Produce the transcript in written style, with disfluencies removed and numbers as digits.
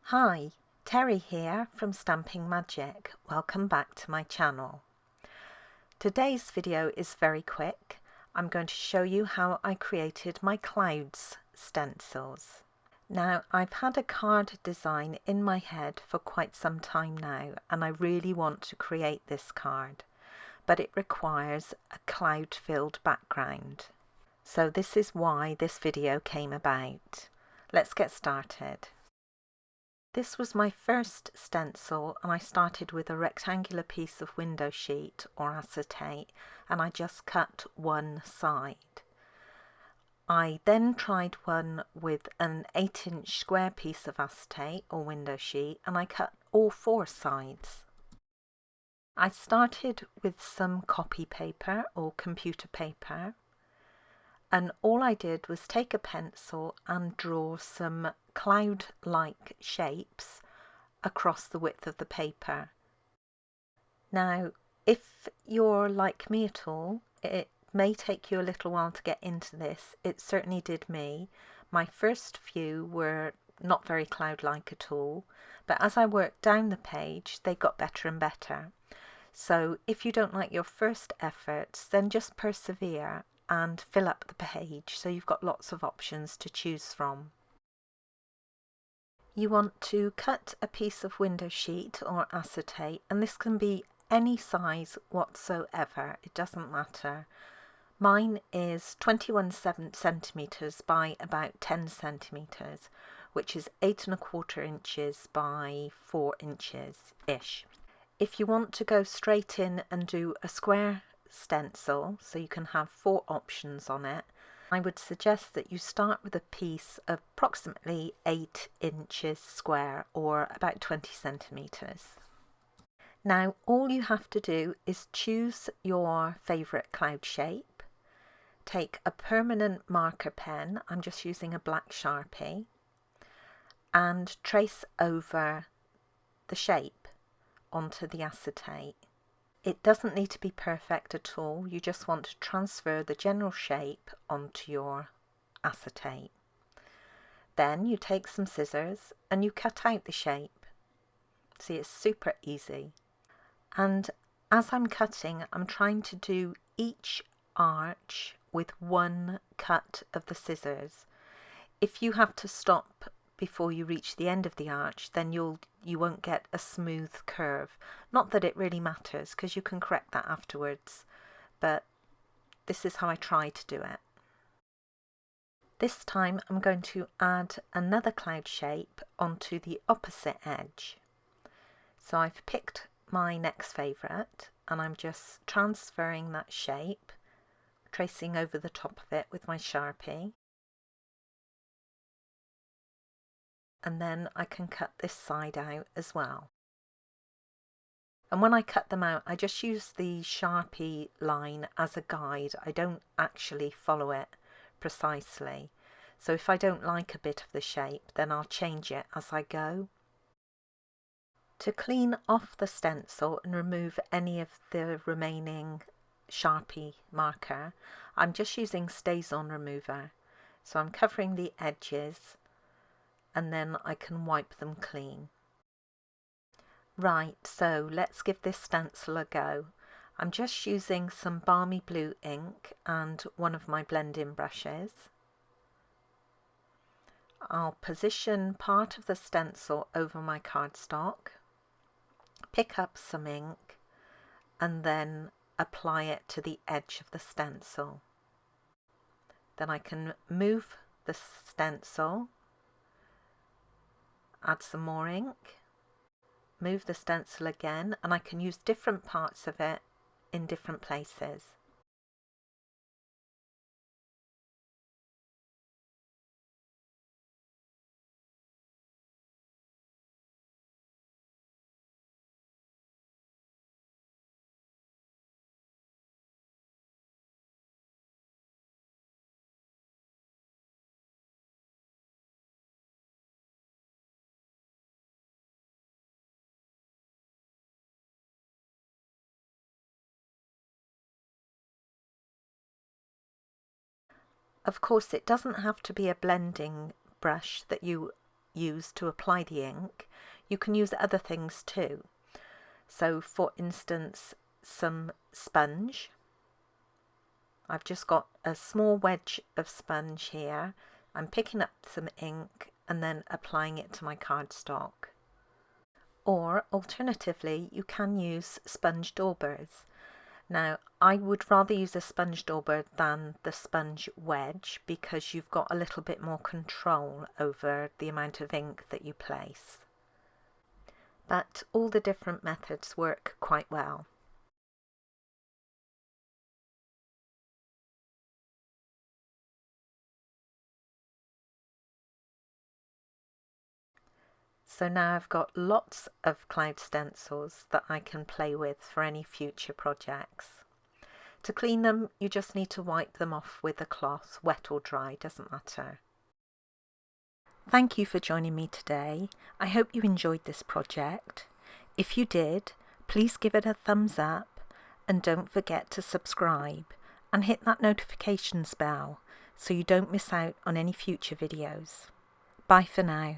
Hi, Terry here from Stamping Magic. Welcome back to my channel. Today's video is very quick. I'm going to show you how I created my Clouds stencils. Now, I've had a card design in my head for quite some time now, and I really want to create this card, but it requires a cloud-filled background. So this is why this video came about. Let's get started. This was my first stencil, and I started with a rectangular piece of window sheet or acetate, and I just cut one side. I then tried one with an 8-inch square piece of acetate or window sheet, and I cut all 4 sides. I started with some copy paper or computer paper, and all I did was take a pencil and draw some cloud-like shapes across the width of the paper. Now, if you're like me at all, it may take you a little while to get into this. It certainly did me. My first few were not very cloud-like at all, but as I worked down the page, they got better and better. So if you don't like your first efforts, then just persevere and fill up the page so you've got lots of options to choose from. You want to cut a piece of window sheet or acetate, and this can be any size whatsoever, it doesn't matter. Mine is 21 centimeters by about 10 centimeters, which is 8¼ inches by 4 inches-ish. If you want to go straight in and do a square stencil, so you can have 4 options on it, I would suggest that you start with a piece of approximately 8 inches square or about 20 centimeters. Now all you have to do is choose your favourite cloud shape, take a permanent marker pen, I'm just using a black Sharpie, and trace over the shape onto the acetate. It doesn't need to be perfect at all, you just want to transfer the general shape onto your acetate. Then you take some scissors and you cut out the shape. See, it's super easy. And as I'm cutting, I'm trying to do each arch with one cut of the scissors. If you have to stop before you reach the end of the arch, then you won't get a smooth curve. Not that it really matters, because you can correct that afterwards, but this is how I try to do it. This time I'm going to add another cloud shape onto the opposite edge. So I've picked my next favourite and I'm just transferring that shape, tracing over the top of it with my Sharpie. And then I can cut this side out as well. And when I cut them out, I just use the Sharpie line as a guide. I don't actually follow it precisely. So if I don't like a bit of the shape, then I'll change it as I go. To clean off the stencil and remove any of the remaining Sharpie marker, I'm just using StazOn remover. So I'm covering the edges, and then I can wipe them clean. Right, so let's give this stencil a go. I'm just using some balmy blue ink and one of my blending brushes. I'll position part of the stencil over my cardstock, pick up some ink, and then apply it to the edge of the stencil. Then I can move the stencil, add some more ink, move the stencil again, and I can use different parts of it in different places. Of course, it doesn't have to be a blending brush that you use to apply the ink, you can use other things too. So for instance, some sponge. I've just got a small wedge of sponge here. I'm picking up some ink and then applying it to my cardstock. Or alternatively, you can use sponge daubers. Now, I would rather use a sponge dauber than the sponge wedge because you've got a little bit more control over the amount of ink that you place. But all the different methods work quite well. So now I've got lots of cloud stencils that I can play with for any future projects. To clean them, you just need to wipe them off with a cloth, wet or dry, doesn't matter. Thank you for joining me today. I hope you enjoyed this project. If you did, please give it a thumbs up and don't forget to subscribe and hit that notifications bell so you don't miss out on any future videos. Bye for now.